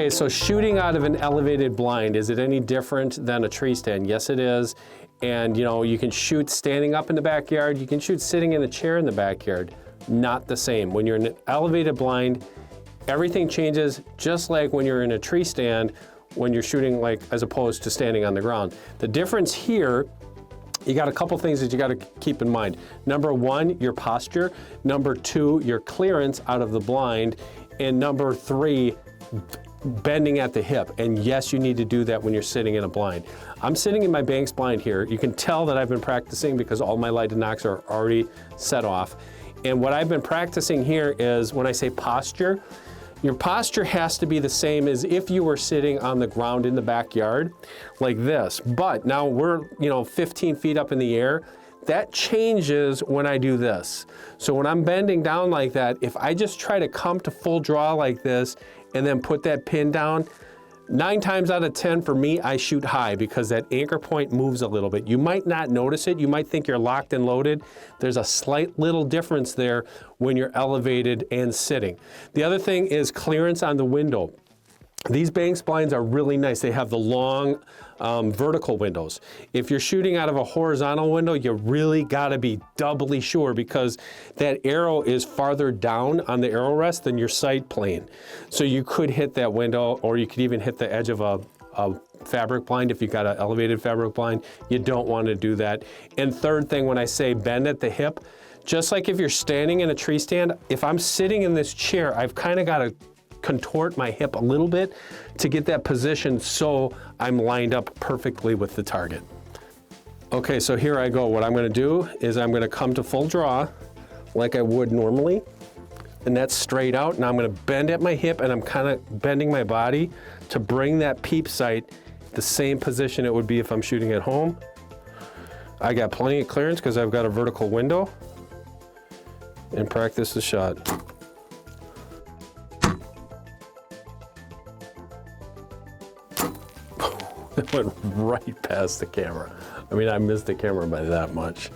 Okay, so shooting out of an elevated blind, is it any different than a tree stand? Yes, it is. And you know, you can shoot standing up in the backyard, you can shoot sitting in a chair in the backyard. Not the same. When you're in an elevated blind, everything changes, just like when you're in a tree stand, when you're shooting, like, as opposed to standing on the ground. The difference here, you got a couple things that you got to keep in mind. Number one, your posture. Number two, your clearance out of the blind. And number three, bending at the hip. And yes, you need to do that when you're sitting in a blind. I'm sitting in my Banks blind here. You can tell that I've been practicing because all my lighted knocks are already set off. And what I've been practicing here is, when I say posture, your posture has to be the same as if you were sitting on the ground in the backyard, like this. But now we're, 15 feet up in the air. That changes when I do this. So when I'm bending down like that, if I just try to come to full draw like this and then put that pin down, 9 times out of 10 for me, I shoot high because that anchor point moves a little bit. You might not notice it. You might think you're locked and loaded. There's a slight little difference there when you're elevated and sitting. The other thing is clearance on the window. These Banks blinds are really nice. They have the long vertical windows. If you're shooting out of a horizontal window, you really gotta be doubly sure because that arrow is farther down on the arrow rest than your sight plane. So you could hit that window, or you could even hit the edge of a fabric blind if you've got an elevated fabric blind. You don't wanna do that. And third thing, when I say bend at the hip, just like if you're standing in a tree stand, if I'm sitting in this chair, I've kinda gotta contort my hip a little bit to get that position so I'm lined up perfectly with the target. Okay, so here I go. What I'm gonna do is I'm gonna come to full draw like I would normally, and that's straight out, and I'm gonna bend at my hip, and I'm kind of bending my body to bring that peep sight the same position it would be if I'm shooting at home. I got plenty of clearance because I've got a vertical window, and practice the shot. It went right past the camera. I mean, I missed the camera by that much.